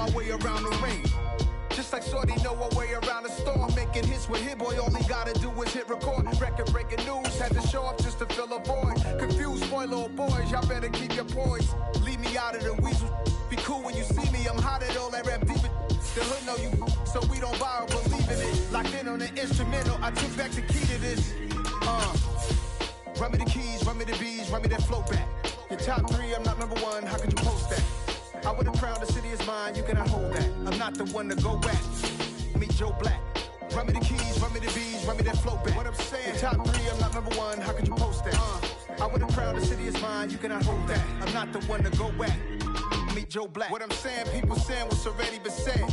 my way around the ring. Just like Shorty know a way around the storm. Making hits with Hit Boy, all he gotta do is hit record. Record breaking news, had to show up just to fill a void. Confused boy, little boys, y'all better keep your poise. Leave me out of the weasel. Be cool when you see me, I'm hot at all that rap deep. The hood know you, so we don't borrow, believe in it. Locked in on the instrumental, I took back the key to this. Run me the keys, run me the bees, run me that flow back. Your top 3, I'm not number 1, how could you post that? I would've crowned the city is mine, you cannot hold that. I'm not the one to go back. Meet Joe Black. Run me the keys, run me the bees, run me that flow back. What I'm saying, your top 3, I'm not number 1, how could you post that? I would've crowned the city is mine, you cannot hold that. I'm not the one to go back. Meet Joe Black. What I'm saying, people saying what's already been said.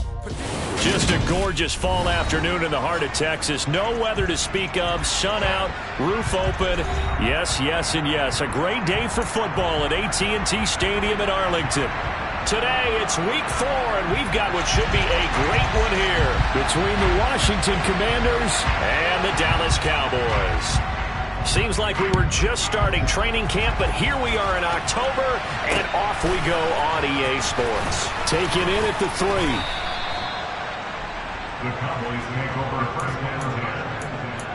Just a gorgeous fall afternoon in the heart of Texas. No weather to speak of. Sun out, roof open. Yes, yes, and yes. A great day for football at AT&T Stadium in Arlington. Today, it's week 4, and we've got what should be a great one here between the Washington Commanders and the Dallas Cowboys. Seems like we were just starting training camp, but here we are in October, and off we go on EA Sports. Taking in at the 3. The Cowboys take over first and 10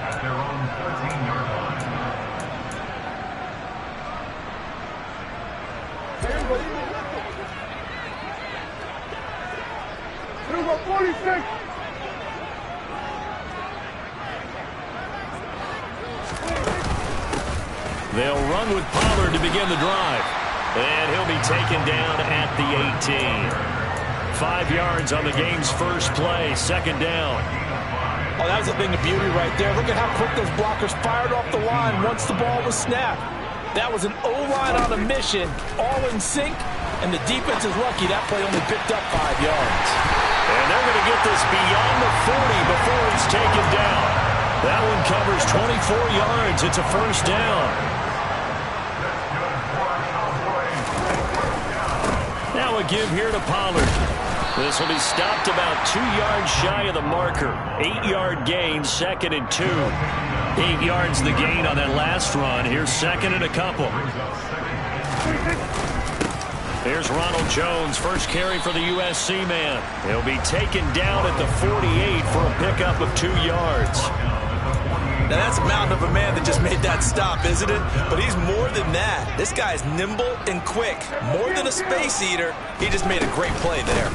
at their own 13-yard line. Number 46. They'll run with Pollard to begin the drive. And he'll be taken down at the 18. 5 yards on the game's first play, second down. Oh, that was a thing of beauty right there. Look at how quick those blockers fired off the line once the ball was snapped. That was an O-line on a mission, all in sync, and the defense is lucky that play only picked up 5 yards. And they're going to get this beyond the 40 before he's taken down. That one covers 24 yards. It's a first down. Now a give here to Pollard. This will be stopped about 2 yards shy of the marker. 8-yard gain, second and 2. 8 yards the gain on that last run. Here's second and a couple. Here's Ronald Jones, first carry for the USC man. He'll be taken down at the 48 for a pickup of 2 yards. Now that's a mountain of a man that just made that stop, isn't it? But he's more than that. This guy's nimble and quick. More than a space eater, he just made a great play there.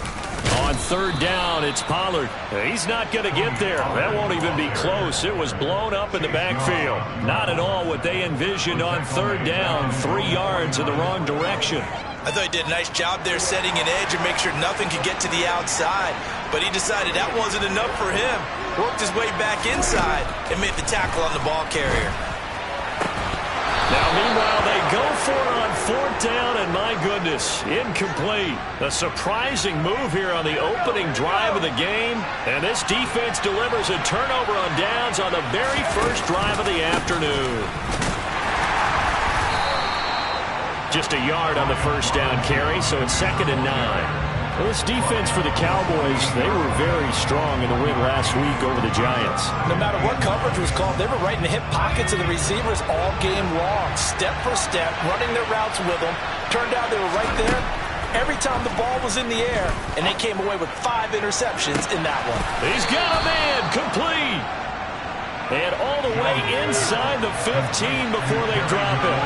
On third down, it's Pollard. He's not going to get there. That won't even be close. It was blown up in the backfield. Not at all what they envisioned on third down. 3 yards in the wrong direction. I thought he did a nice job there setting an edge and make sure nothing could get to the outside. But he decided that wasn't enough for him. Worked his way back inside and made the tackle on the ball carrier. Now, meanwhile, they go for it on fourth down, and my goodness, incomplete. A surprising move here on the opening drive of the game, and this defense delivers a turnover on downs on the very first drive of the afternoon. Just a yard on the first down carry, so it's second and 9. Well, this defense for the Cowboys, they were very strong in the win last week over the Giants. No matter what coverage was called, they were right in the hip pockets of the receivers all game long, step for step, running their routes with them. Turned out they were right there every time the ball was in the air, and they came away with 5 interceptions in that one. He's got a man, complete. And all the way inside the 15 before they drop it.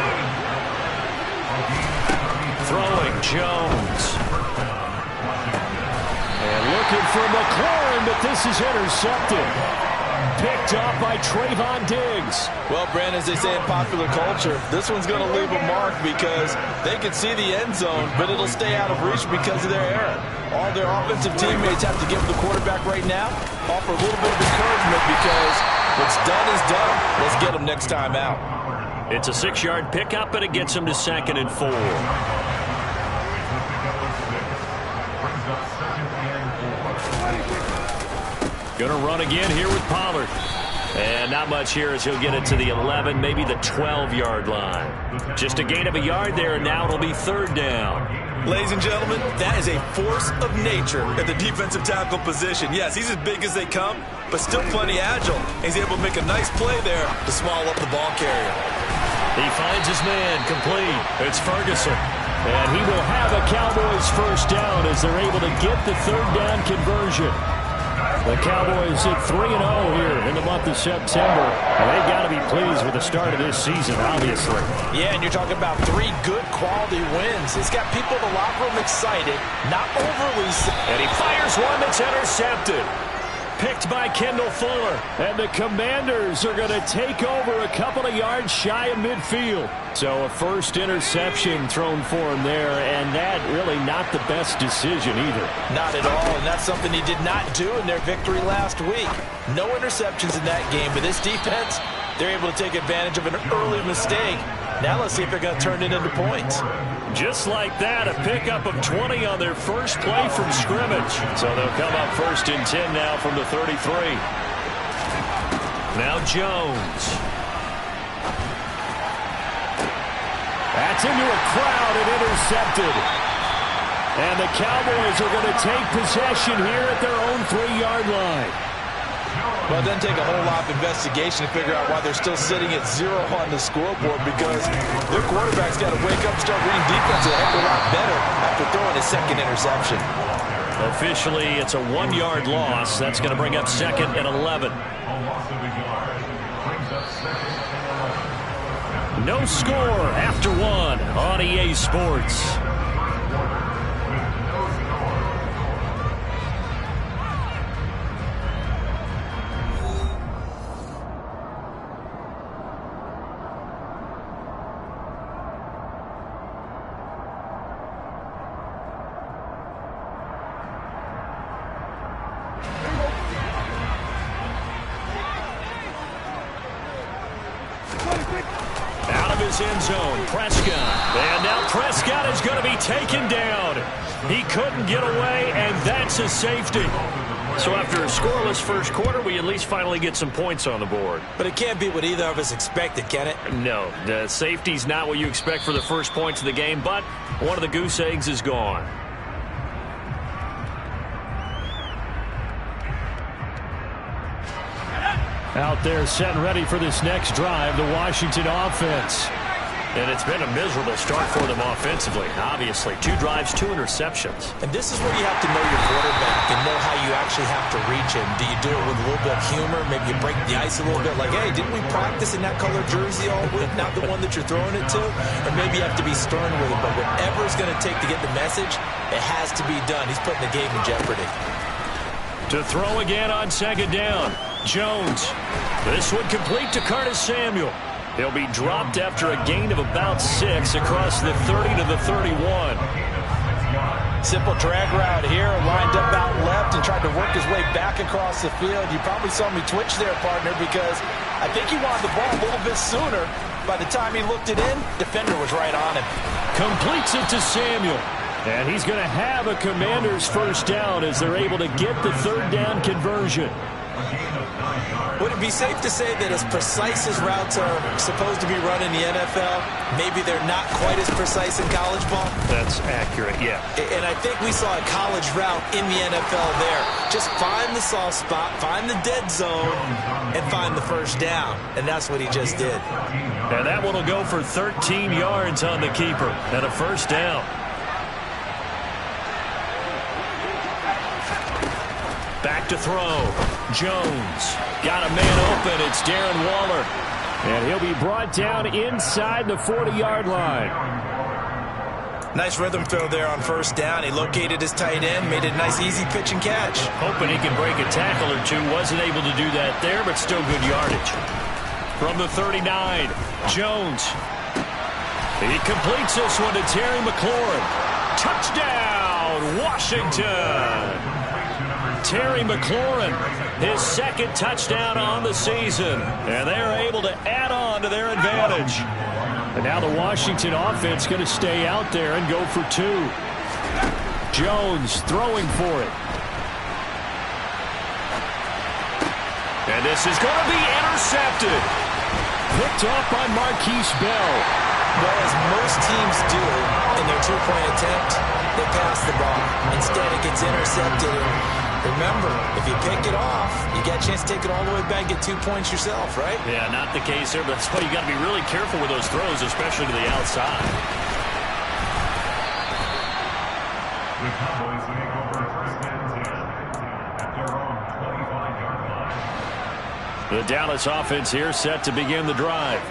Throwing Jones. And looking for McLaurin, but this is intercepted. Picked up by Trayvon Diggs. Well, Brandon, as they say in popular culture, this one's going to leave a mark because they can see the end zone, but it'll stay out of reach because of their error. All their offensive teammates have to give the quarterback right now, offer a little bit of encouragement because what's done is done. Let's get them next time out. It's a 6-yard pickup, and it gets them to second and 4. Going to run again here with Pollard. And not much here as he'll get it to the 11, maybe the 12-yard line. Just a gain of a yard there, and now it'll be third down. Ladies and gentlemen, that is a force of nature at the defensive tackle position. Yes, he's as big as they come, but still plenty agile. He's able to make a nice play there to small up the ball carrier. He finds his man, complete. It's Ferguson. And he will have a Cowboys first down as they're able to get the third down conversion. The Cowboys at 3-0 here in the month of September. And they've got to be pleased with the start of this season, obviously. Yeah, and you're talking about 3 good quality wins. It's got people in the locker room excited, not overly. And he fires one that's intercepted. Picked by Kendall Fuller. And the Commanders are going to take over a couple of yards shy of midfield. So a first interception thrown for him there, and that really not the best decision either. Not at all, and that's something he did not do in their victory last week. No interceptions in that game, but this defense, they're able to take advantage of an early mistake. Now let's see if they're going to turn it into points. Just like that, a pickup of 20 on their first play from scrimmage. So they'll come up first and 10 now from the 33. Now Jones. That's into a crowd and intercepted. And the Cowboys are going to take possession here at their own 3-yard line. Well, it doesn't take a whole lot of investigation to figure out why they're still sitting at 0 on the scoreboard, because their quarterback's got to wake up and start reading defense a heck of a lot better after throwing his second interception. Officially, it's a 1-yard loss. That's going to bring up 2nd and 11. No score after 1 on EA Sports. End zone, Prescott. And now Prescott is going to be taken down. He couldn't get away, and that's a safety. So after a scoreless first quarter, we at least finally get some points on the board. But it can't be what either of us expected, can it? No, the safety's not what you expect for the first points of the game, but one of the goose eggs is gone. Out there set and ready for this next drive, the Washington offense. And it's been a miserable start for them offensively, obviously. 2 drives, 2 interceptions. And this is where you have to know your quarterback and know how you actually have to reach him. Do you do it with a little bit of humor? Maybe you break the ice a little bit, like, hey, didn't we practice in that color jersey all week, not the one that you're throwing it to? Or maybe you have to be stern with it, but whatever it's going to take to get the message, it has to be done. He's putting the game in jeopardy. To throw again on 2nd down, Jones. This one complete to Curtis Samuel. He'll be dropped after a gain of about 6 across the 30 to the 31. Simple drag route here, lined up out left and tried to work his way back across the field. You probably saw me twitch there, partner, because I think he wanted the ball a little bit sooner. By the time he looked it in, defender was right on him. Completes it to Samuel. And he's going to have a Commanders first down as they're able to get the third down conversion. Would it be safe to say that as precise as routes are supposed to be run in the NFL, maybe they're not quite as precise in college ball? That's accurate, yeah. And I think we saw a college route in the NFL there. Just find the soft spot, find the dead zone, and find the first down. And that's what he just did. And that one will go for 13 yards on the keeper and a first down. Back to throw. Jones got a man open. It's Darren Waller. And he'll be brought down inside the 40-yard line. Nice rhythm throw there on first down. He located his tight end, made it a nice easy pitch and catch. Hoping he can break a tackle or two. Wasn't able to do that there, but still good yardage. From the 39, Jones. He completes this one to Terry McLaurin. Touchdown, Washington. Terry McLaurin, his 2nd touchdown on the season. And they're able to add on to their advantage. And now the Washington offense going to stay out there and go for 2. Jones throwing for it. And this is going to be intercepted. Picked up by Marquise Bell. Well, as most teams do in their 2-point attempt, they pass the ball. Instead, it gets intercepted. Remember, if you pick it off, you get a chance to take it all the way back and get 2 points yourself, right? Yeah, not the case there, but that's why you got to be really careful with those throws, especially to the outside. The Dallas offense here set to begin the drive.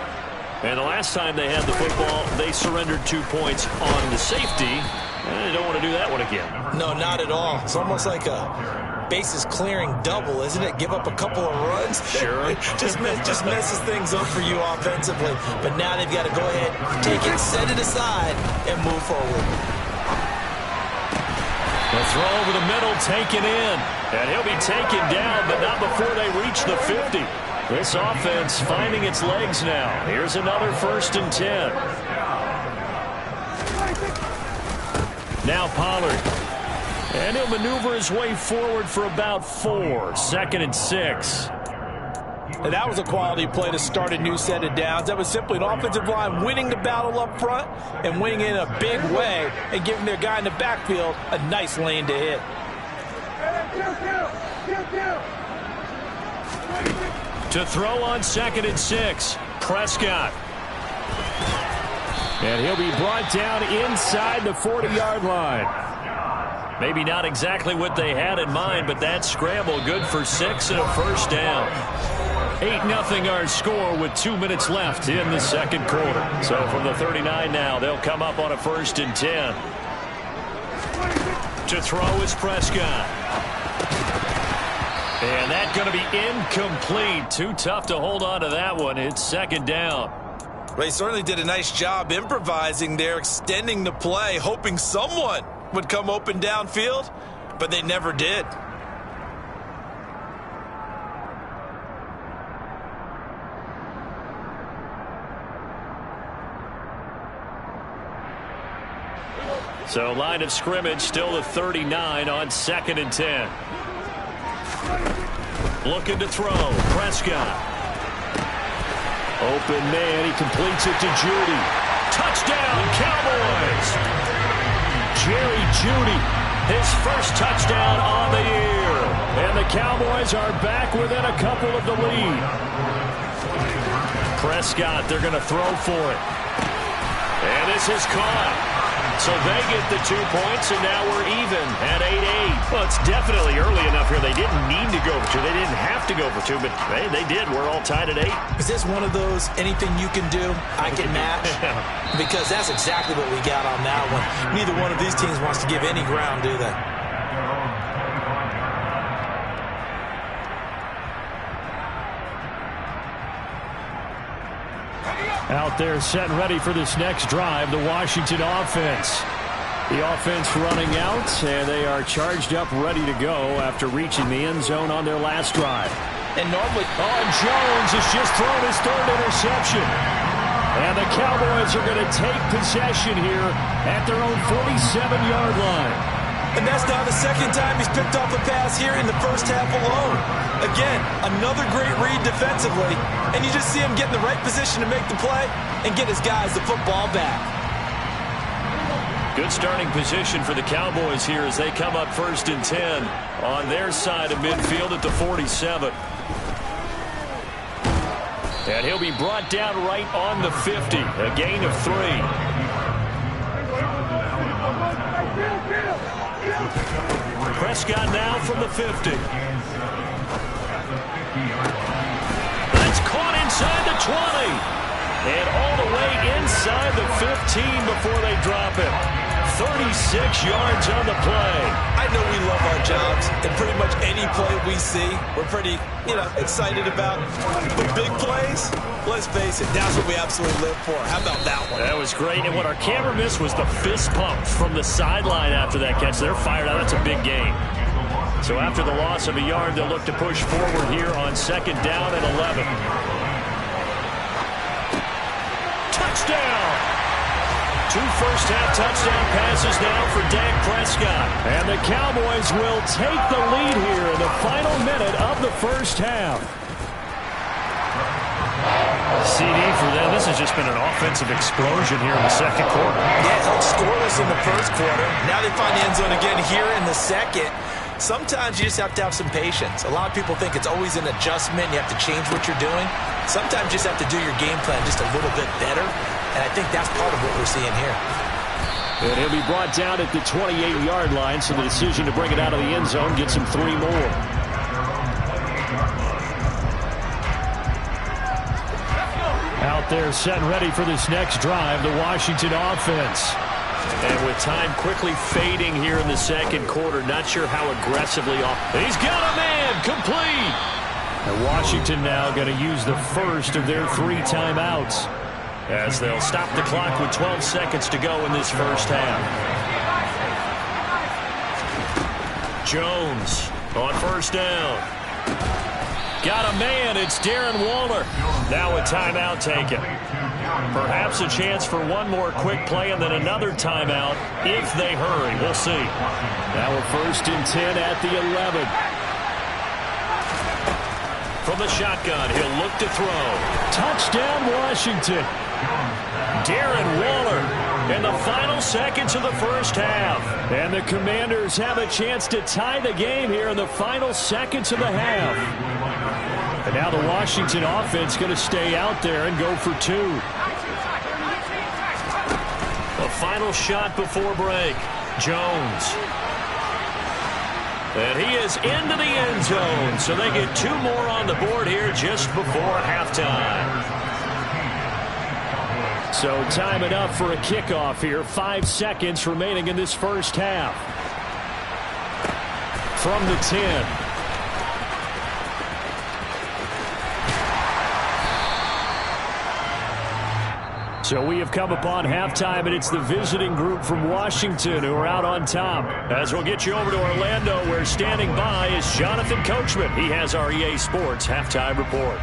And the last time they had the football, they surrendered 2 points on the safety. And they don't want to do that one again. No, not at all. It's almost like a bases clearing double, isn't it? Give up a couple of runs. Sure. just messes things up for you offensively. But now they've got to go ahead, take it, set it aside, and move forward. The throw over the middle, taken in. And he'll be taken down, but not before they reach the 50. This offense finding its legs now. Here's another 1st and 10. Now Pollard. And he'll maneuver his way forward for about 4. 2nd and 6. And that was a quality play to start a new set of downs. That was simply an offensive line winning the battle up front and winning in a big way and giving their guy in the backfield a nice lane to hit. To throw on 2nd and 6. Prescott. And he'll be brought down inside the 40-yard line. Maybe not exactly what they had in mind, but that scramble good for 6 and a 1st down. 8-0 our score with 2 minutes left in the 2nd quarter. So from the 39 now, they'll come up on a 1st and 10. To throw is Prescott. And that's going to be incomplete. Too tough to hold on to that one. It's 2nd down. They certainly did a nice job improvising there, extending the play, hoping someone would come open downfield, but they never did. So line of scrimmage still the 39 on 2nd and 10. Looking to throw. Prescott. Open man. He completes it to Judy. Touchdown, Cowboys. Jerry Judy, his 1st touchdown on the year. And the Cowboys are back within a couple of the lead. Prescott, they're going to throw for it. And this is caught. So they get the 2 points, and now we're even at 8-8. Well, it's definitely early enough here. They didn't need to go for 2. They didn't have to go for 2, but hey, they did. We're all tied at 8. Is this one of those anything you can do, I can match? Because that's exactly what we got on that one. Neither one of these teams wants to give any ground, do they? Out there set and ready for this next drive, the Washington offense. The offense running out, and they are charged up, ready to go after reaching the end zone on their last drive. And normally, Jones has just thrown his 3rd interception. And the Cowboys are going to take possession here at their own 47-yard line. and that's now the 2nd time he's picked off a pass here in the 1st half alone. Again, another great read defensively, and you just see him get in the right position to make the play and get his guys the football back. Good starting position for the Cowboys here as they come up 1st and 10 on their side of midfield at the 47. And he'll be brought down right on the 50, a gain of 3. Prescott now from the 50. That's caught inside the 20. And all the way inside the 15 before they drop him. 36 yards on the play. I know we love our jobs, and pretty much any play we see, we're pretty, excited about. But big plays, let's face it, that's what we absolutely live for. How about that one? That was great, and what our camera missed was the fist pump from the sideline after that catch. They're fired out. That's a big gain. So after the loss of a yard, they'll look to push forward here on 2nd down and 11. Touchdown! 2 first-half touchdown passes now for Dak Prescott. And the Cowboys will take the lead here in the final minute of the 1st half. CD for them. This has just been an offensive explosion here in the 2nd quarter. Yeah, held scoreless in the 1st quarter. Now they find the end zone again here in the 2nd. Sometimes you just have to have some patience. A lot of people think it's always an adjustment. You have to change what you're doing. Sometimes you just have to do your game plan just a little bit better. And I think that's part of what we're seeing here. And he'll be brought down at the 28-yard line, so the decision to bring it out of the end zone gets him 3 more. Out there set and ready for this next drive, the Washington offense. And with time quickly fading here in the second quarter, not sure how aggressively off. He's got a man, complete. And Washington now going to use the first of their 3 timeouts, as they'll stop the clock with 12 seconds to go in this first half. Jones on first down. Got a man. It's Darren Waller. Now a timeout taken. Perhaps a chance for one more quick play and then another timeout if they hurry. We'll see. Now a 1st and 10 at the 11. From the shotgun, he'll look to throw. Touchdown, Washington. Darren Waller in the final seconds of the first half. And the Commanders have a chance to tie the game here in the final seconds of the half. And now the Washington offense going to stay out there and go for 2. A final shot before break. Jones. And he is into the end zone, so they get 2 more on the board here just before halftime. So time enough for a kickoff here. 5 seconds remaining in this first half. From the 10. So we have come upon halftime, and it's the visiting group from Washington who are out on top. As we'll get you over to Orlando, where standing by is Jonathan Coachman. He has our EA Sports halftime report.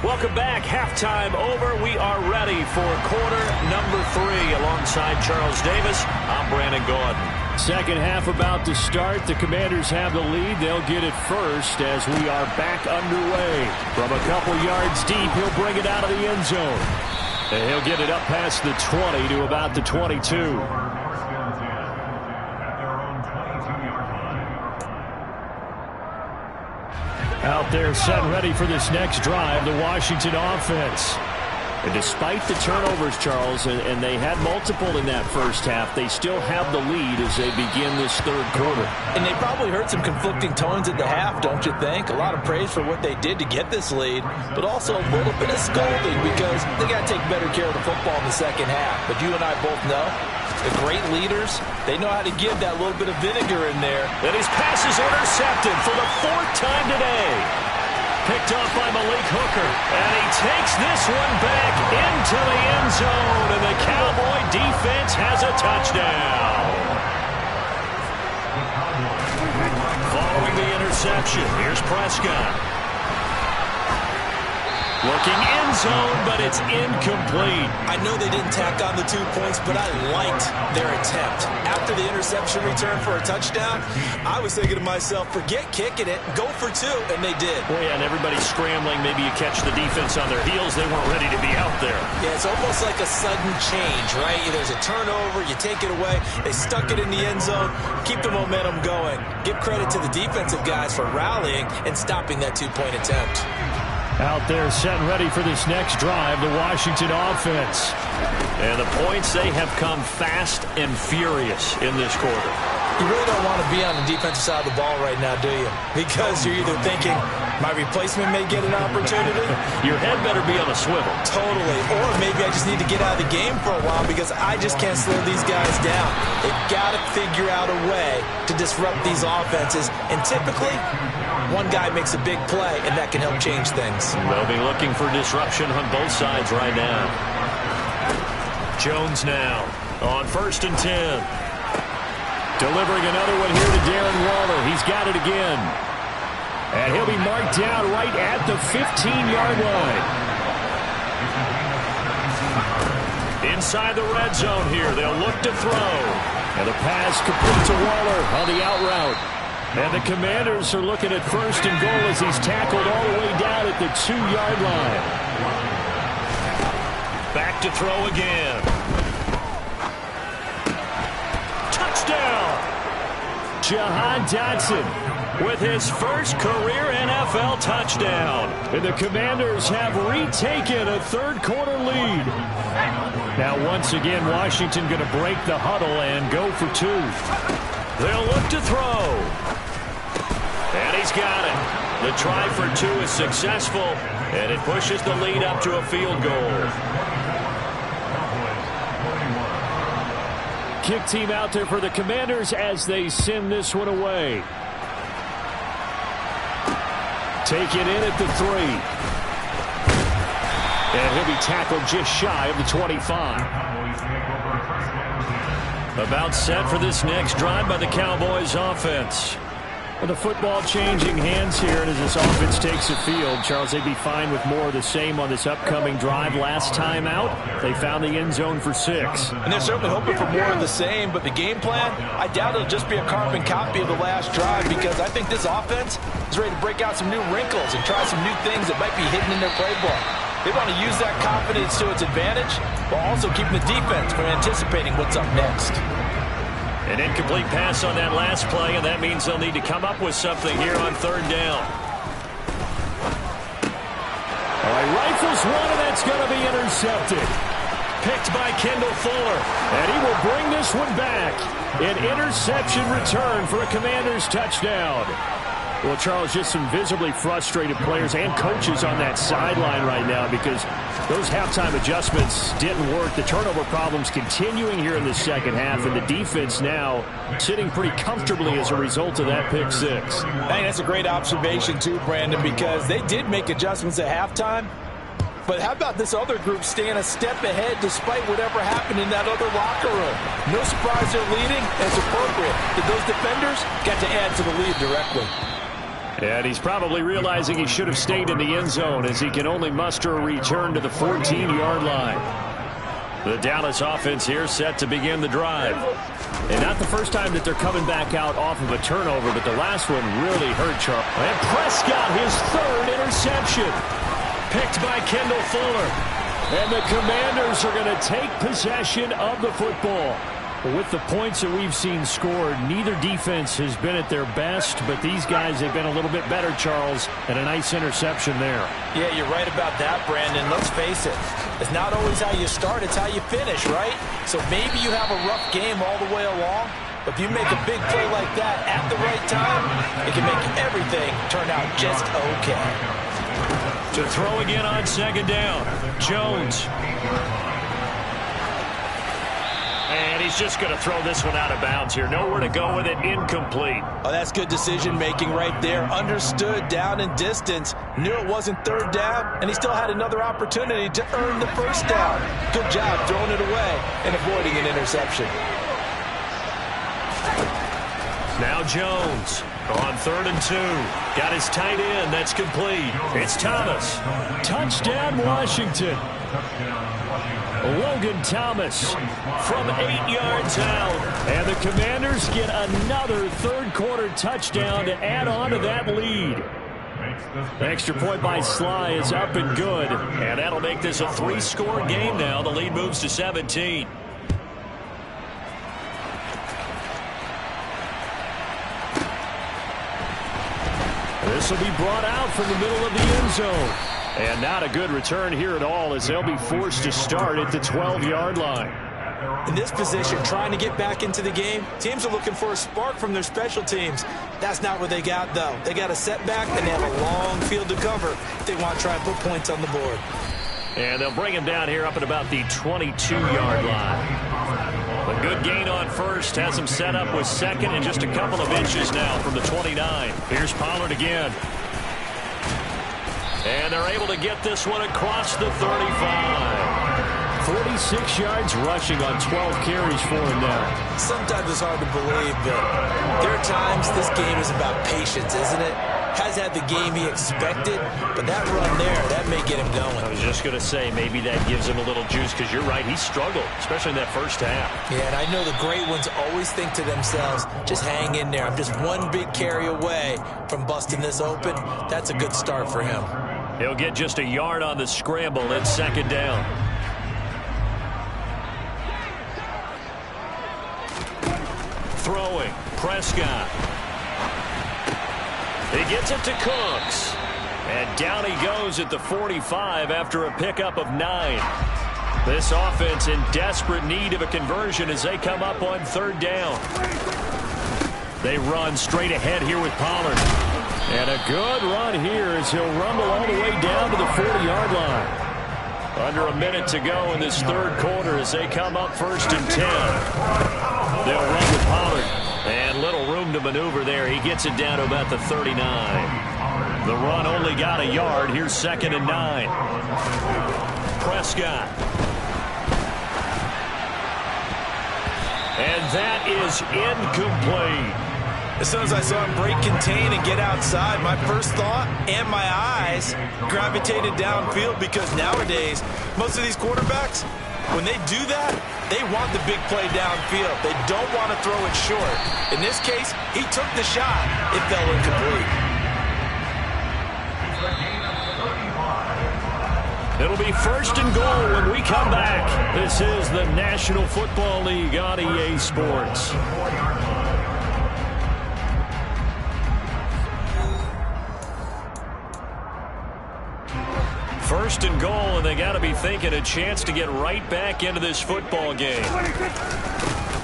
Welcome back. Halftime over. We are ready for quarter number 3. Alongside Charles Davis, I'm Brandon Gordon. Second half about to start. The Commanders have the lead. They'll get it first as we are back underway. From a couple yards deep, he'll bring it out of the end zone. And he'll get it up past the 20 to about the 22. Out there set and ready for this next drive, the Washington offense. And despite the turnovers, Charles, and they had multiple in that first half, they still have the lead as they begin this third quarter. And they probably heard some conflicting tones at the half, don't you think? A lot of praise for what they did to get this lead, but also a little bit of scolding because they got to take better care of the football in the second half. But you and I both know the great leaders, they know how to give that little bit of vinegar in there. And his pass is intercepted for the 4th time today. Picked off by Malik Hooker. And he takes this one back into the end zone. And the Cowboy defense has a touchdown. Following the interception, here's Prescott. Looking end zone, but it's incomplete. I know they didn't tack on the 2 points, but I liked their attempt. After the interception return for a touchdown, I was thinking to myself, forget kicking it, go for 2, and they did. Well, yeah, and everybody's scrambling. Maybe you catch the defense on their heels. They weren't ready to be out there. Yeah, it's almost like a sudden change, right? There's a turnover, you take it away, they stuck it in the end zone, keep the momentum going. Give credit to the defensive guys for rallying and stopping that 2-point attempt. Out there set and ready for this next drive, the Washington offense. And the points, they have come fast and furious in this quarter. You really don't want to be on the defensive side of the ball right now, do you? Because you're either thinking, my replacement may get an opportunity. Your head better be on a swivel. Totally. Or maybe I just need to get out of the game for a while because I just can't slow these guys down. They've got to figure out a way to disrupt these offenses. And typically, one guy makes a big play, and that can help change things. They'll be looking for disruption on both sides right now. Jones now on 1st and 10. Delivering another one here to Darren Waller. He's got it again. And he'll be marked down right at the 15-yard line. Inside the red zone here. They'll look to throw. And the pass complete to Waller on the out route. And the Commanders are looking at 1st and goal as he's tackled all the way down at the 2-yard line. Back to throw again. Touchdown! Jahan Dotson with his first career NFL touchdown. And the Commanders have retaken a third-quarter lead. Now, once again, Washington going to break the huddle and go for two. They'll look to throw. And he's got it. The try for two is successful, and it pushes the lead up to a field goal. Kick team out there for the Commanders as they send this one away. Take it in at the 3. And he'll be tackled just shy of the 25. About set for this next drive by the Cowboys offense. With the football changing hands here, and as this offense takes the field, Charles, they'd be fine with more of the same on this upcoming drive. Last time out, they found the end zone for 6. And they're certainly hoping for more of the same, but the game plan, I doubt it'll just be a carbon copy of the last drive, because I think this offense is ready to break out some new wrinkles and try some new things that might be hidden in their playbook. They want to use that confidence to its advantage, while also keeping the defense from anticipating what's up next. An incomplete pass on that last play, and that means they'll need to come up with something here on third down. All right, rifles one, and that's going to be intercepted. Picked by Kendall Fuller, and he will bring this one back. An interception return for a Commanders touchdown. Well, Charles, just some visibly frustrated players and coaches on that sideline right now because those halftime adjustments didn't work. The turnover problems continuing here in the second half, and the defense now sitting pretty comfortably as a result of that pick 6. Hey, that's a great observation too, Brandon, because they did make adjustments at halftime. But how about this other group staying a step ahead despite whatever happened in that other locker room? No surprise they're leading, and it's appropriate that those defenders got to add to the lead directly. And he's probably realizing he should have stayed in the end zone as he can only muster a return to the 14-yard line. The Dallas offense here set to begin the drive. And not the first time that they're coming back out off of a turnover, but the last one really hurt Charles. And Prescott, his third interception. Picked by Kendall Fuller. And the Commanders are going to take possession of the football. With the points that we've seen scored, neither defense has been at their best, but these guys have been a little bit better, Charles, and a nice interception there. Yeah, you're right about that, Brandon. Let's face it. It's not always how you start, it's how you finish, right? So maybe you have a rough game all the way along, but if you make a big play like that at the right time, it can make everything turn out just okay. To throw again on second down, Jones. And he's just going to throw this one out of bounds here. Nowhere to go with it. Incomplete. Oh, that's good decision-making right there. Understood down and distance. Knew it wasn't third down, and he still had another opportunity to earn the first down. Good job throwing it away and avoiding an interception. Now Jones on 3rd and 2. Got his tight end. That's complete. It's Thomas. Touchdown, Washington. Logan Thomas from 8 yards out. And the Commanders get another third-quarter touchdown to add on to that lead. Extra point by Sly is up and good. And that'll make this a 3-score game now. The lead moves to 17. This will be brought out from the middle of the end zone. And not a good return here at all as they'll be forced to start at the 12-yard line. In this position, trying to get back into the game, teams are looking for a spark from their special teams. That's not what they got, though. They got a setback, and they have a long field to cover if they want to try and put points on the board. And they'll bring him down here up at about the 22-yard line. A good gain on first has him set up with second and just a couple of inches now from the 29. Here's Pollard again. And they're able to get this one across the 35. 46 yards rushing on 12 carries for him now. Sometimes it's hard to believe, but there are times this game is about patience, isn't it? Has had the game he expected, but that run there, that may get him going. I was just going to say, maybe that gives him a little juice, because you're right, he struggled, especially in that first half. Yeah, and I know the great ones always think to themselves, just hang in there. I'm just one big carry away from busting this open. That's a good start for him. He'll get just a yard on the scramble at second down. Throwing, Prescott. He gets it to Cooks. And down he goes at the 45 after a pickup of 9. This offense in desperate need of a conversion as they come up on 3rd down. They run straight ahead here with Pollard. And a good run here as he'll rumble all the way down to the 40-yard line. Under a minute to go in this 3rd quarter as they come up 1st and 10. They'll run with Pollard. And little room to maneuver there. He gets it down to about the 39. The run only got a yard. Here's 2nd and 9. Prescott. And that is incomplete. As soon as I saw him break contain and get outside, my first thought and my eyes gravitated downfield, because nowadays, most of these quarterbacks, when they do that, they want the big play downfield. They don't want to throw it short. In this case, he took the shot. It fell incomplete. It'll be 1st and goal when we come back. This is the National Football League on EA Sports. First and goal, and they got to be thinking a chance to get right back into this football game.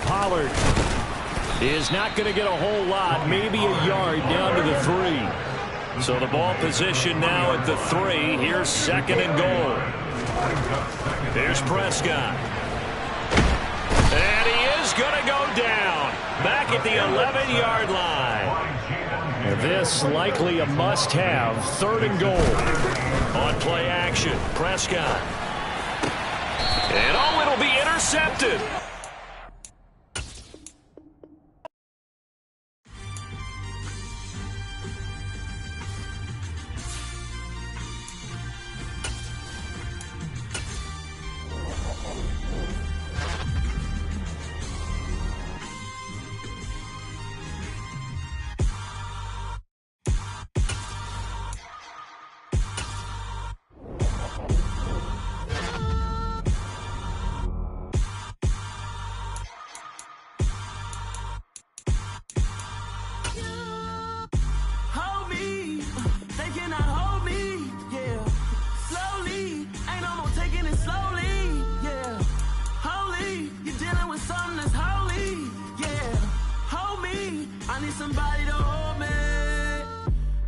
Pollard is not going to get a whole lot, maybe a yard down to the 3. So the ball position now at the 3. Here's 2nd and goal. Here's Prescott. And he is going to go down back at the 11-yard line. This likely a must-have. 3rd and goal. On play action, Prescott. And it'll be intercepted.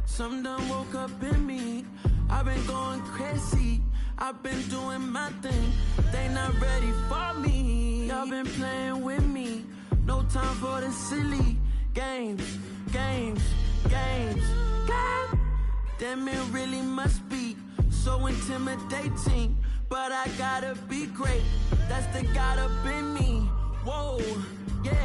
Something done woke up in me. I've been going crazy. I've been doing my thing. They not ready for me. Y'all been playing with me. No time for the silly games. God damn, it really must be so intimidating. But I gotta be great. That's the God up in me. Whoa, yeah.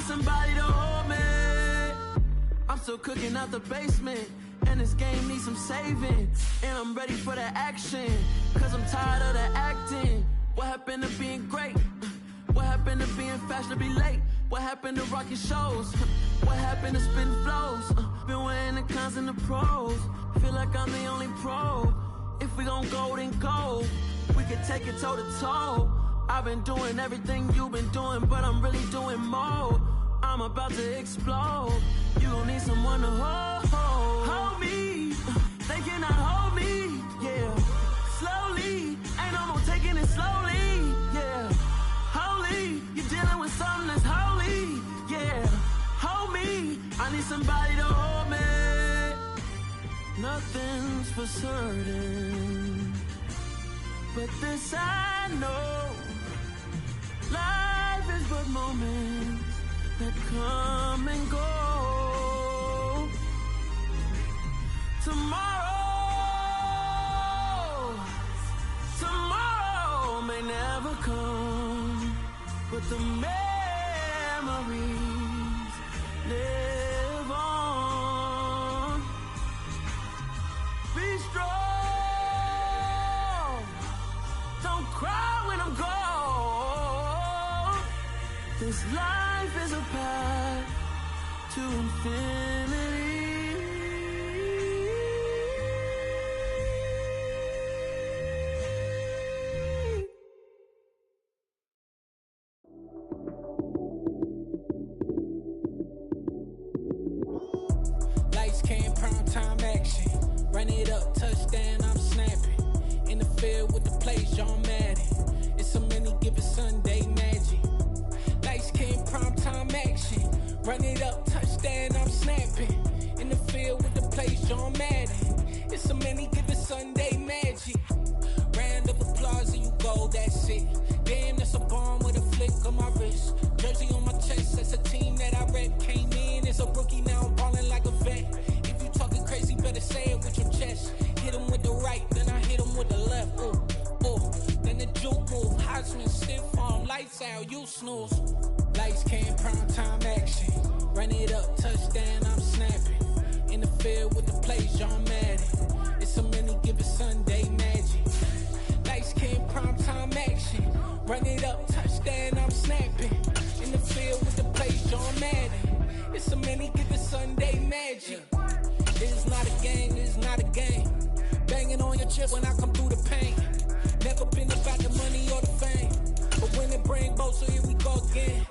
Somebody to hold me. I'm still cooking out the basement, and this game needs some saving. And I'm ready for the action, cause I'm tired of the acting. What happened to being great? What happened to being fashionably late? What happened to rocking shows? What happened to spitting flows? Been weighing the cons and the pros. Feel like I'm the only pro. If we gon' go, then go. We can take it toe to toe. I've been doing everything you've been doing, but I'm really doing more. I'm about to explode. You gon' need someone to hold me. They cannot hold me, yeah. Slowly, ain't no more taking it slowly, yeah. Holy, you're dealing with something that's holy, yeah. Hold me, I need somebody to hold me. Nothing's for certain, but this I know. Life is but moments that come and go. Tomorrow may never come, but the memories live on. Be strong, don't cry when I'm gone. This life life is a path to infinity. Lights came, prime time action. Run it up, touchdown, I'm snapping. In the field with the plays, John Madden. It's a many given Sunday magic. Lights came, prime time action. Run it up, touchdown, I'm snapping. In the field with the plays, John Madden. It's a many given Sunday magic. Round of applause and you go, that's it. Damn, that's a bomb with a flick on my wrist. Jersey on my chest, that's a team that I rep. Came in as a rookie, now I'm ballin' like a vet. If you talking crazy, better say it with your chest. Hit him with the right, then I hit him with the left. Ooh, ooh, then the juke move. Heisman stiff arm, lights out, you snooze. Lights came, prime time action. Run it up, touchdown, I'm snapping. In the field with the plays, John Madden. It's a many given Sunday magic. Lights came, prime time action. Run it up, touchdown, I'm snapping. In the field with the plays, John Madden. It's a many given Sunday magic. It is not a game, it is not a game. Banging on your chip when I come through the pain. Never been about the money or the fame. But when it bring both, so here we go again.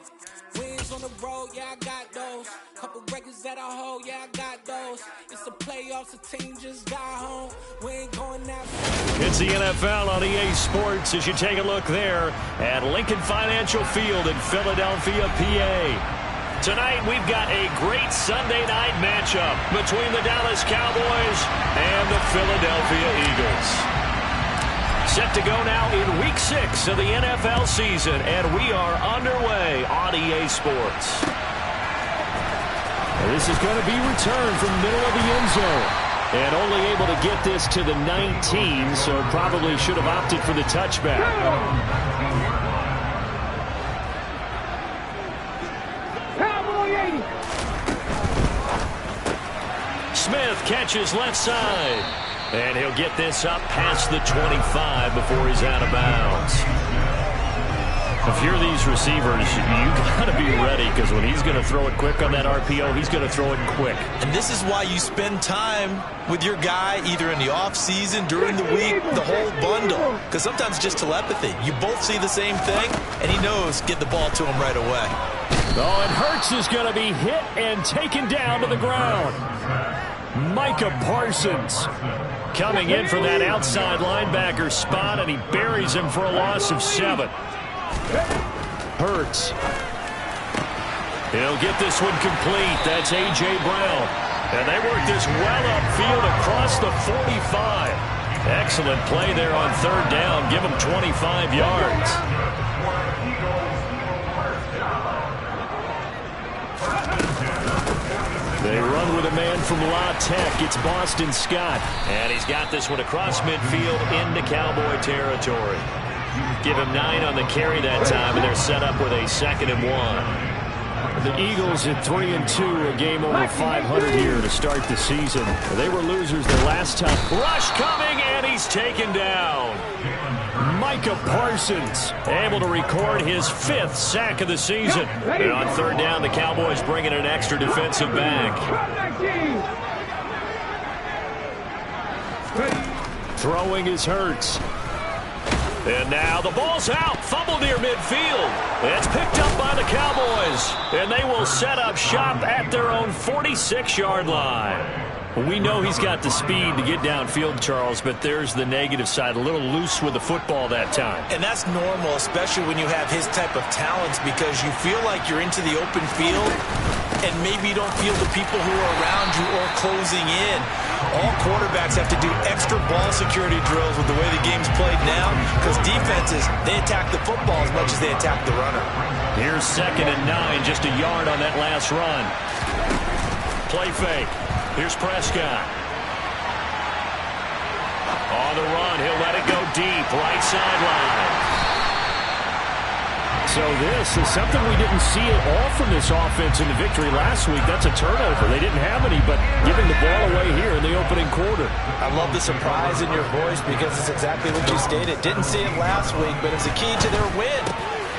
Wins on the road, yeah, I got those. Couple records that I hold, yeah, I got those. It's the playoffs, the team just got home. We ain't going out. It's the NFL on EA Sports as you take a look there at Lincoln Financial Field in Philadelphia, PA. Tonight, we've got a great Sunday night matchup between the Dallas Cowboys and the Philadelphia Eagles. Set to go now in Week 6 of the NFL season, and we are underway on EA Sports. This is going to be returned from the middle of the end zone. And only able to get this to the 19, so probably should have opted for the touchback. Smith catches left side. And he'll get this up past the 25 before he's out of bounds. If you're these receivers, you got to be ready because when he's going to throw it quick on that RPO, he's going to throw it quick. And this is why you spend time with your guy either in the offseason, during the week, the whole bundle. Because sometimes it's just telepathy. You both see the same thing, and he knows get the ball to him right away. Oh, and Hurts is going to be hit and taken down to the ground. Micah Parsons coming in for that outside linebacker spot, and he buries him for a loss of 7. Hurts. He'll get this one complete. That's A.J. Brown. And they work this well upfield across the 45. Excellent play there on third down. Give him 25 yards. They run with a man from La Tech. It's Boston Scott. And he's got this one across midfield into Cowboy territory. Give him 9 on the carry that time, and they're set up with a 2nd and 1. The Eagles at 3-2, a game over 500 here to start the season. They were losers their last time. Rush coming, and he's taken down. Micah Parsons able to record his 5th sack of the season. And on third down, the Cowboys bring in an extra defensive back. Throwing is Hurts. And now the ball's out. Fumble near midfield. It's picked up by the Cowboys. And they will set up shop at their own 46-yard line. We know he's got the speed to get downfield, Charles, but there's the negative side. A little loose with the football that time. And that's normal, especially when you have his type of talents, because you feel like you're into the open field and maybe you don't feel the people who are around you or closing in. All quarterbacks have to do extra ball security drills with the way the game's played now, because defenses, they attack the football as much as they attack the runner. Here's 2nd and 9, just a yard on that last run. Play fake. Here's Prescott. On the run, he'll let it go deep, right sideline. So this is something we didn't see at all from this offense in the victory last week. That's a turnover. They didn't have any, but giving the ball away here in the opening quarter. I love the surprise in your voice because it's exactly what you stated. Didn't see it last week, but it's a key to their win.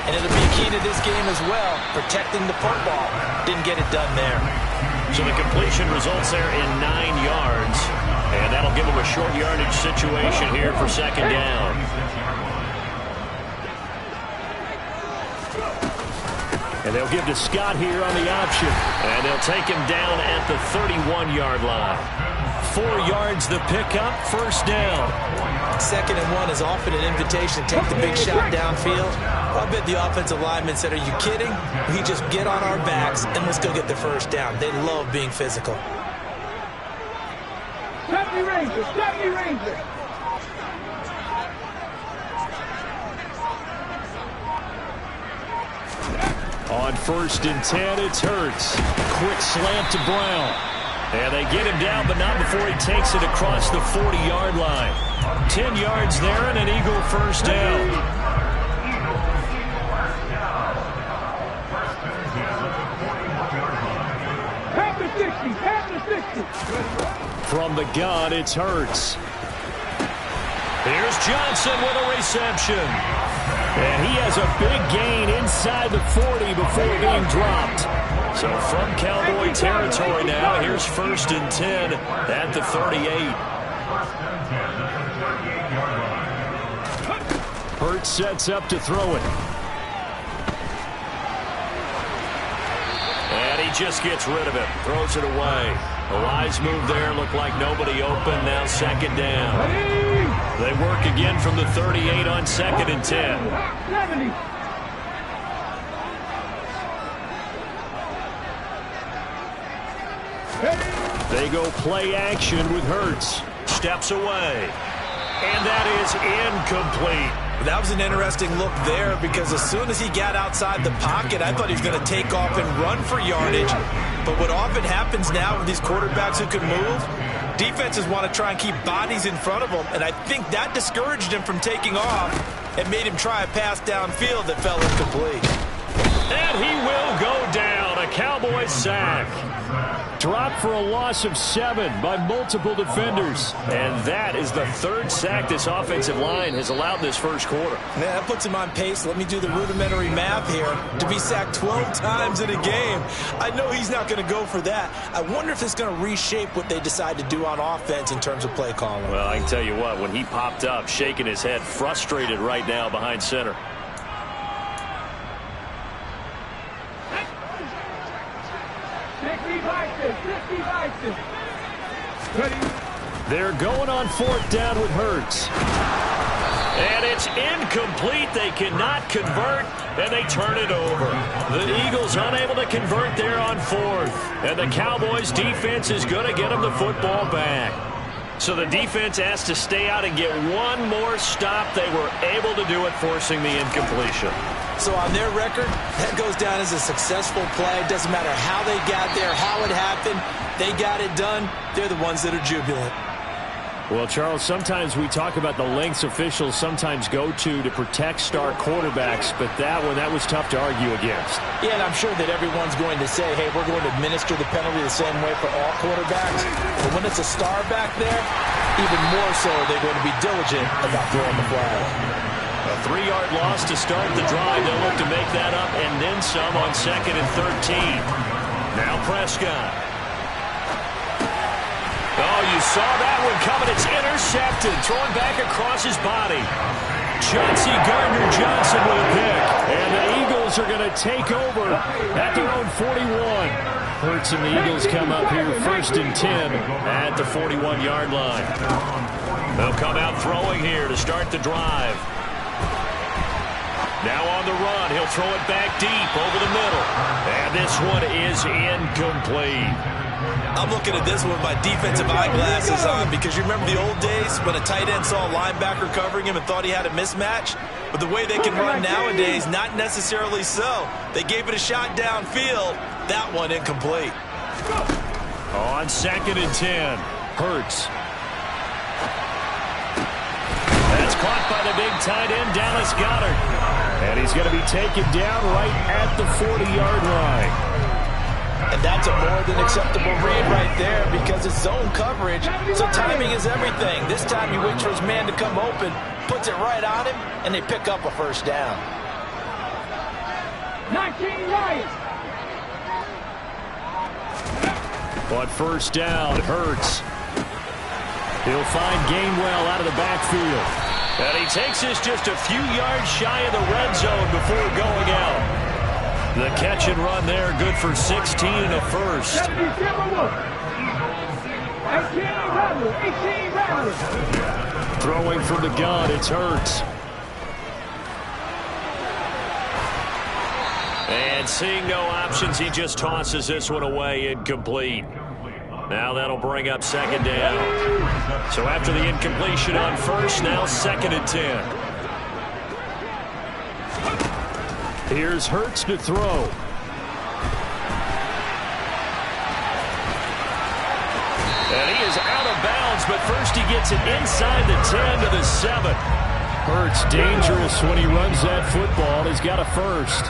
And it'll be key to this game as well, protecting the football. Didn't get it done there. So the completion results there in 9 yards. And that'll give them a short yardage situation here for second down. And they'll give to Scott here on the option. And they'll take him down at the 31-yard line. 4 yards the pickup, first down. 2nd and 1 is often an invitation to take the big shot downfield. I bet the offensive lineman said, are you kidding? We just get on our backs and let's go get the first down. They love being physical. Stop me, Rangers! Stop me, Rangers! On 1st and 10, it's Hurts. Quick slant to Brown. And they get him down, but not before he takes it across the 40-yard line. 10 yards there and an Eagle first down. Half the 60! Half the 60! From the gun, it's Hurts. Here's Johnson with a reception. And he has a big gain inside the 40 before being dropped. So from Cowboy territory now, here's 1st and 10 at the 38. Hurts sets up to throw it. And he just gets rid of it, throws it away. A wise move there, looked like nobody open, now second down. They work again from the 38 on 2nd and 10. They go play action with Hurts. Steps away. And that is incomplete. That was an interesting look there because as soon as he got outside the pocket, I thought he was going to take off and run for yardage. But what often happens now with these quarterbacks who can move, defenses want to try and keep bodies in front of them, and I think that discouraged him from taking off and made him try a pass downfield that fell incomplete. And he will go down. A Cowboys sack. Dropped for a loss of 7 by multiple defenders. And that is the 3rd sack this offensive line has allowed this first quarter. Man, that puts him on pace. Let me do the rudimentary math here. To be sacked 12 times in a game, I know he's not going to go for that. I wonder if it's going to reshape what they decide to do on offense in terms of play calling. Well, I can tell you what, when he popped up, shaking his head, frustrated right now behind center. They're going on 4th down with Hurts. And it's incomplete. They cannot convert, and they turn it over. The Eagles unable to convert there on 4th. And the Cowboys defense is going to get them the football back. So the defense has to stay out and get one more stop. They were able to do it, forcing the incompletion. So on their record, that goes down as a successful play. It doesn't matter how they got there, how it happened. They got it done. They're the ones that are jubilant. Well, Charles, sometimes we talk about the lengths officials sometimes go to protect star quarterbacks, but that was tough to argue against. Yeah, and I'm sure that everyone's going to say, hey, we're going to administer the penalty the same way for all quarterbacks. But when it's a star back there, even more so they're going to be diligent about throwing the flag. A 3-yard loss to start the drive. They'll look to make that up and then some on 2nd and 13. Now Prescott. Oh, you saw that one coming. It's intercepted. Thrown back across his body. Chauncey Gardner-Johnson with a pick. And the Eagles are going to take over at their own 41. Hurts and the Eagles come up here 1st and 10 at the 41-yard line. They'll come out throwing here to start the drive. Now on the run, he'll throw it back deep over the middle. And this one is incomplete. I'm looking at this one with my defensive eyeglasses on because you remember the old days when a tight end saw a linebacker covering him and thought he had a mismatch? But the way they can run nowadays, not necessarily so. They gave it a shot downfield. That one incomplete. On 2nd and 10, Hurts. That's caught by the big tight end, Dallas Goedert. And he's going to be taken down right at the 40-yard line. And that's a more than acceptable read right there because it's zone coverage, so timing is everything. This time he waits for his man to come open, puts it right on him, and they pick up a first down. 19 right. On first down, Hurts. He'll find Gainwell out of the backfield. And he takes this just a few yards shy of the red zone before going out. The catch and run there, good for 16 and a first. 18 rattlers. Throwing from the gun, it's Hurts. And seeing no options, he just tosses this one away, incomplete. Now that'll bring up second down. So after the incompletion on first, now 2nd and 10. Here's Hurts to throw. And he is out of bounds, but first he gets it inside the 10 to the 7. Hurts dangerous when he runs that football. He's got a first.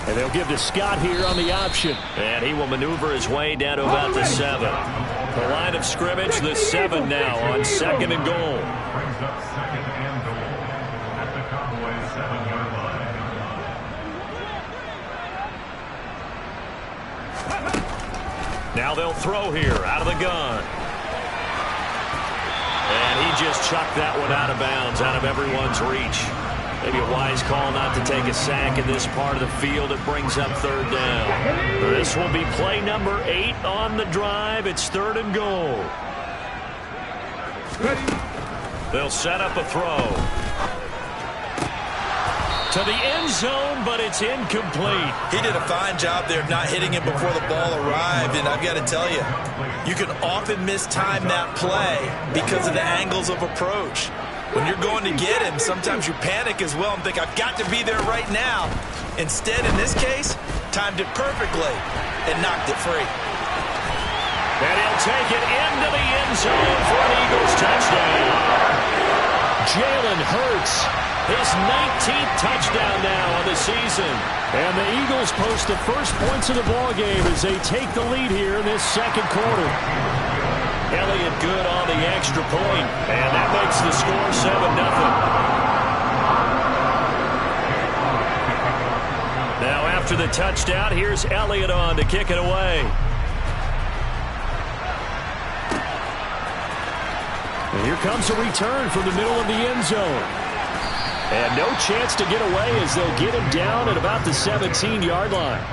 And they'll give to Scott here on the option. And he will maneuver his way down to about the 7. The line of scrimmage, the 7 now on 2nd and goal. Brings up 2nd and goal at the Cowboys 7-yard line. Now they'll throw here out of the gun. And he just chucked that one out of bounds, out of everyone's reach. Maybe a wise call not to take a sack in this part of the field. It brings up 3rd down. This will be play number 8 on the drive. It's 3rd and goal. They'll set up a throw. To the end zone, but it's incomplete. He did a fine job there of not hitting him before the ball arrived, and I've got to tell you, you can often mistime that play because of the angles of approach. When you're going to get him, sometimes you panic as well and think, I've got to be there right now. Instead, in this case, timed it perfectly and knocked it free. And he'll take it into the end zone for an Eagles touchdown. Jalen Hurts, his 19th touchdown now on the season. And the Eagles post the first points of the ballgame as they take the lead here in this 2nd quarter. Elliott good on the extra point, and that makes the score 7-0. Now after the touchdown, here's Elliott on to kick it away. And here comes a return from the middle of the end zone. And no chance to get away as they'll get him down at about the 17-yard line.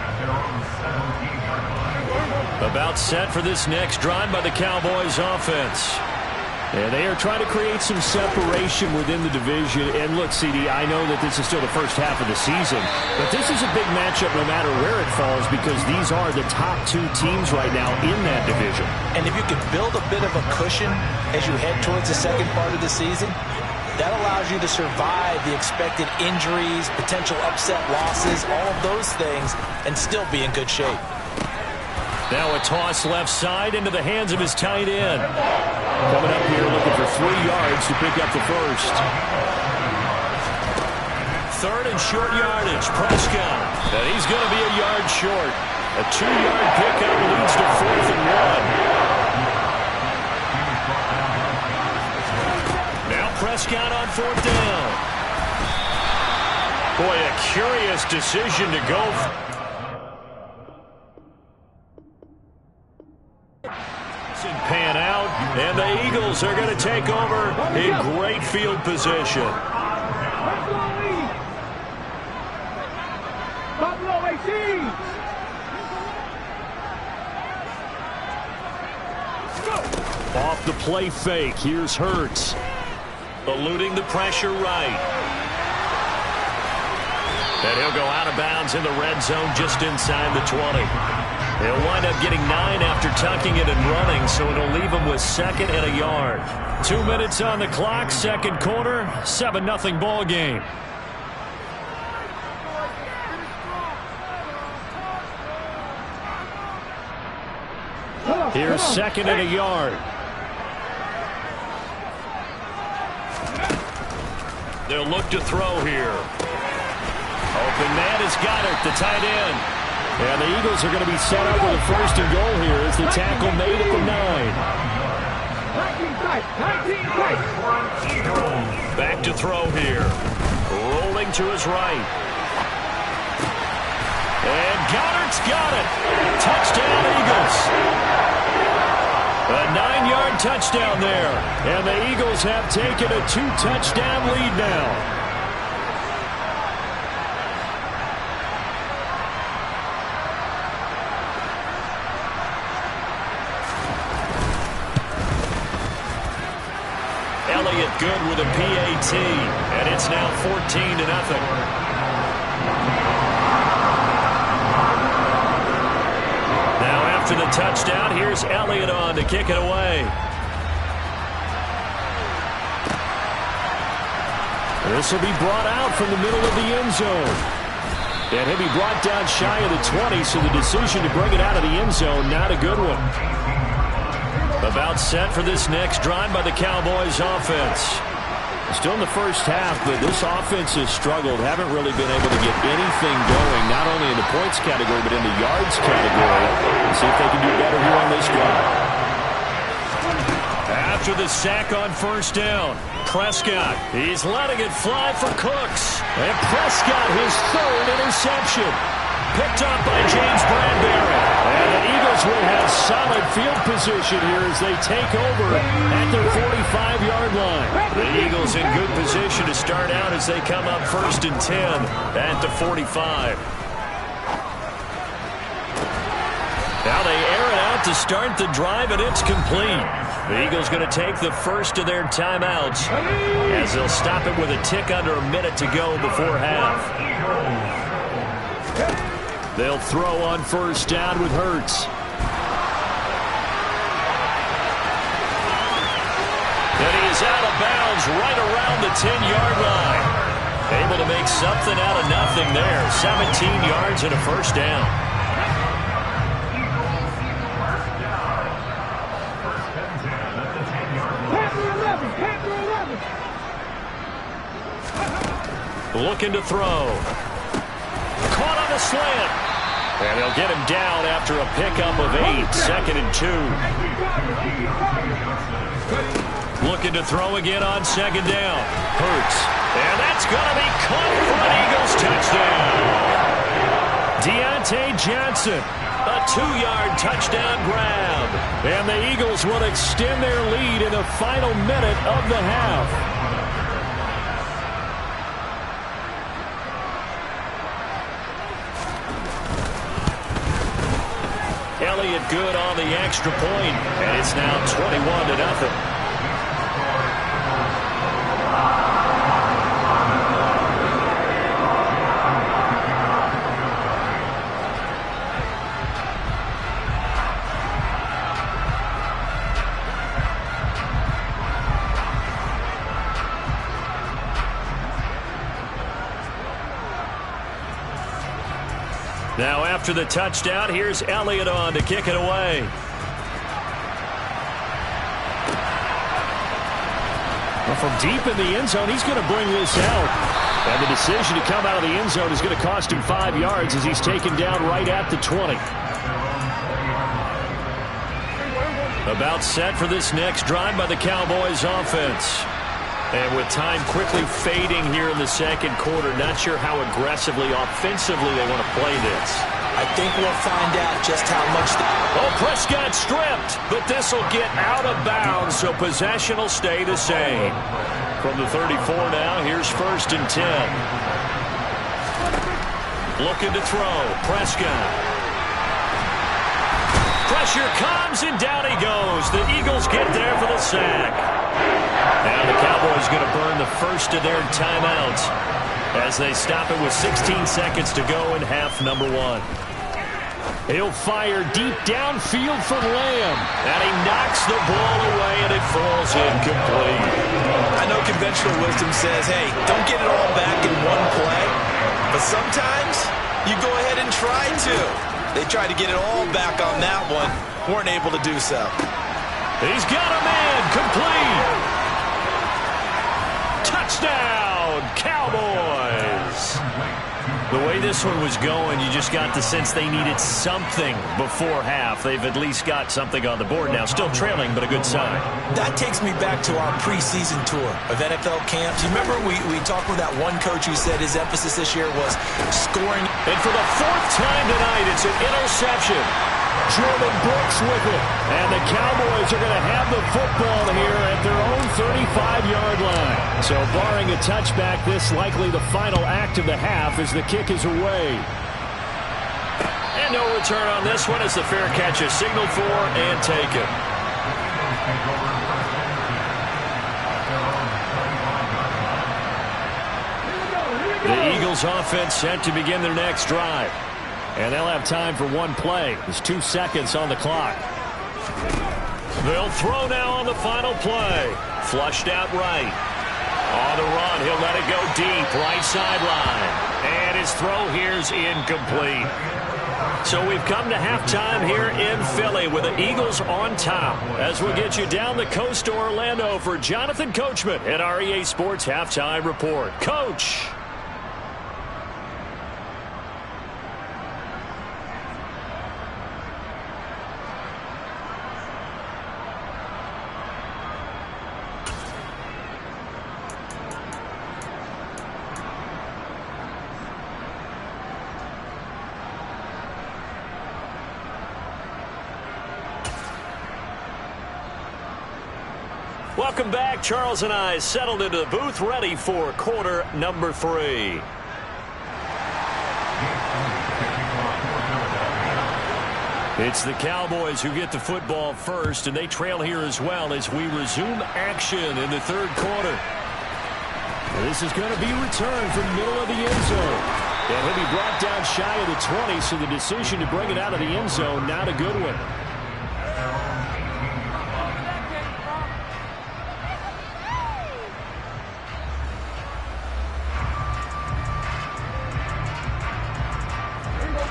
About set for this next drive by the Cowboys offense. And they are trying to create some separation within the division. And look, CD, I know that this is still the first half of the season, but this is a big matchup no matter where it falls because these are the top 2 teams right now in that division. And if you can build a bit of a cushion as you head towards the second part of the season, that allows you to survive the expected injuries, potential upset losses, all of those things, and still be in good shape. Now a toss left side into the hands of his tight end. Coming up here looking for 3 yards to pick up the first. 3rd and short yardage, Prescott. And he's going to be a yard short. A 2-yard pickup leads to 4th and 1. Now Prescott on 4th down. Boy, a curious decision to go. Pan out, and the Eagles are going to take over in great field position. Buffalo 18. Off the play fake, here's Hurts. Eluding the pressure right. And he'll go out of bounds in the red zone just inside the 20. He'll wind up getting 9 after tucking it and running, so it'll leave him with 2nd and a yard. 2 minutes on the clock, 2nd quarter, 7-0 ball game. Here's 2nd and a yard. They'll look to throw here. Open man has got it, the tight end. And the Eagles are going to be set up with a 1st and goal here as the tackle made at the 9. Back to throw here. Rolling to his right. And Goddard's got it. Touchdown, Eagles. A 9-yard touchdown there. And the Eagles have taken a 2-touchdown lead now. Elliott good with a PAT, and it's now 14-0. Now after the touchdown, here's Elliott on to kick it away. This will be brought out from the middle of the end zone. And he'll be brought down shy of the 20, so the decision to bring it out of the end zone, not a good one. About set for this next drive by the Cowboys offense. Still in the first half, but this offense has struggled. Haven't really been able to get anything going, not only in the points category, but in the yards category. Let's see if they can do better here on this drive. After the sack on first down, Prescott, he's letting it fly for Cooks. And Prescott, his third interception. Picked up by James Bradbury. And the Eagles will have solid field position here as they take over at their 45-yard line. The Eagles in good position to start out as they come up 1st and 10 at the 45. Now they air it out to start the drive, and it's complete. The Eagles going to take the first of their timeouts as they'll stop it with a tick under a minute to go before half. They'll throw on first down with Hurts. And he is out of bounds right around the 10-yard line. Able to make something out of nothing there. 17 yards and a first down. Looking to throw. Caught on the slant. And they'll get him down after a pickup of 8. 2nd and 2. Looking to throw again on 2nd down. Hurts. And that's going to be caught for an Eagles touchdown. Deontay Johnson. A 2-yard touchdown grab. And the Eagles will extend their lead in the final minute of the half. Elliott good on the extra point, and it's now 21-0. Now after the touchdown, here's Elliott on to kick it away. Well, from deep in the end zone, he's going to bring this out. And the decision to come out of the end zone is going to cost him 5 yards as he's taken down right at the 20. About set for this next drive by the Cowboys offense. And with time quickly fading here in the second quarter, not sure how aggressively, offensively they want to play this. I think we'll find out just how much. Oh, Prescott stripped, but this will get out of bounds, so possession will stay the same. From the 34 now, here's 1st and 10. Looking to throw, Prescott. Pressure comes, and down he goes. The Eagles get there for the sack. Now the Cowboys going to burn the first of their timeouts as they stop it with 16 seconds to go in half number 1. He'll fire deep downfield for Lamb, and he knocks the ball away, and it falls incomplete. I know conventional wisdom says, hey, don't get it all back in one play, but sometimes you go ahead and try to. They tried to get it all back on that one, weren't able to do so. He's got a man, complete. Touchdown, Cowboys. The way this one was going, you just got the sense they needed something before half. They've at least got something on the board now. Still trailing, but a good sign. That takes me back to our preseason tour of NFL camps. You remember we talked with that one coach who said his emphasis this year was scoring. And for the fourth time tonight, it's an interception. Jordan Brooks with it. And the Cowboys are going to have the football here at their own 35-yard line. So barring a touchback, this likely the final act of the half as the kick is away. And no return on this one as the fair catch is signaled for and taken. The Eagles offense set to begin their next drive. And they'll have time for one play. There's 2 seconds on the clock. They'll throw now on the final play. Flushed out right. On the run, he'll let it go deep, right sideline. And his throw here's incomplete. So we've come to halftime here in Philly with the Eagles on top. As we'll get you down the coast to Orlando for Jonathan Coachman at our EA Sports Halftime Report. Coach. Welcome back. Charles and I settled into the booth, ready for quarter number 3. It's the Cowboys who get the football first, and they trail here as well as we resume action in the third quarter. This is going to be returned from the middle of the end zone. And he'll be brought down shy of the 20, so the decision to bring it out of the end zone, not a good one.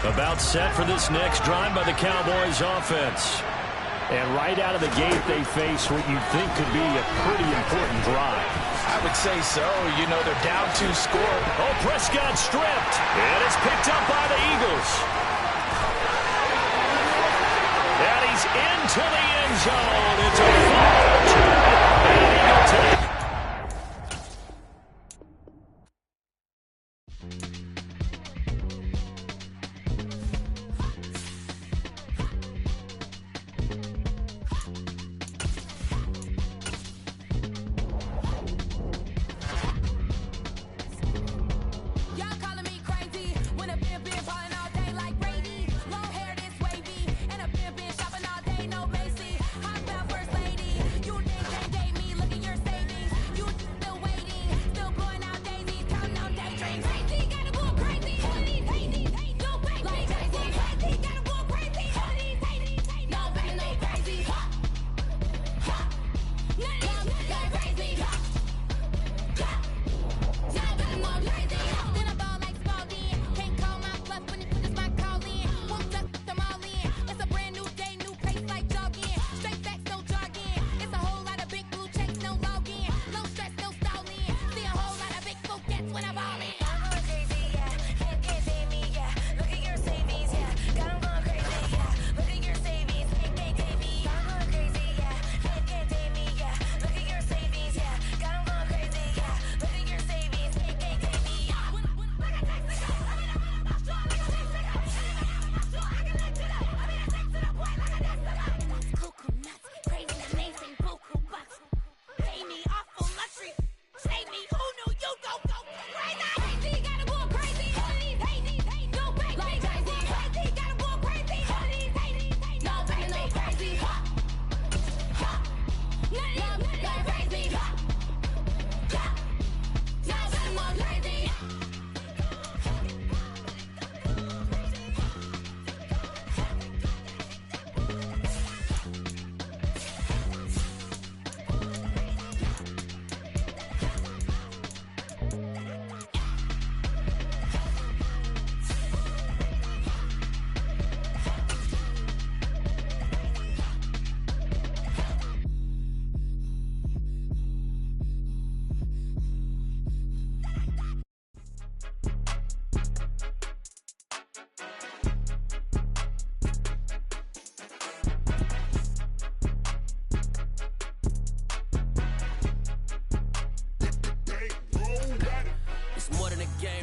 About set for this next drive by the Cowboys offense. And right out of the gate, they face what you'd think could be a pretty important drive. I would say so. You know, they're down 2 score. Oh, Prescott stripped. And it's picked up by the Eagles. And he's into the end zone. It's a fumble return. And Eagle take.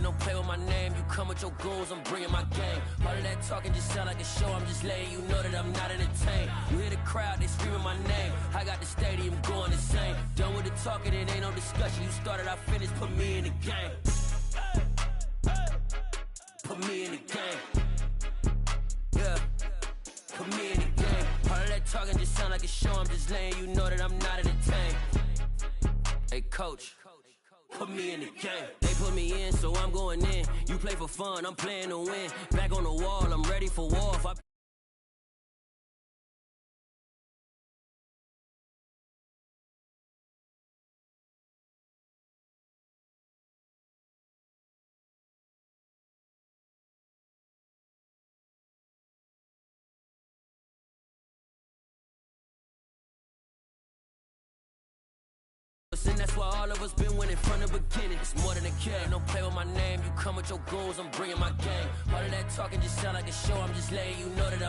don't play with my name. You come with your goons, I'm bringing my gang. All of that talking just sound like a show, I'm just letting you know that I'm not entertained. You hear the crowd, they screaming my name. I got the stadium going insane. Done with the talking, it ain't no discussion. You started, I finished, put me in the game. Put me in the game. Yeah. Put me in the game. All of that talking just sound like a show, I'm just letting you know that I'm not entertained. Hey, coach. Put me in the game. They put me in, so I'm going in. You play for fun, I'm playing to win. Back on the wall, I'm ready for war. If I and that's why all of us been winning from the beginning. It's more than a kid. Don't play with my name. You come with your goons, I'm bringing my gang. All of that talking just sound like a show. I'm just letting you know that I'm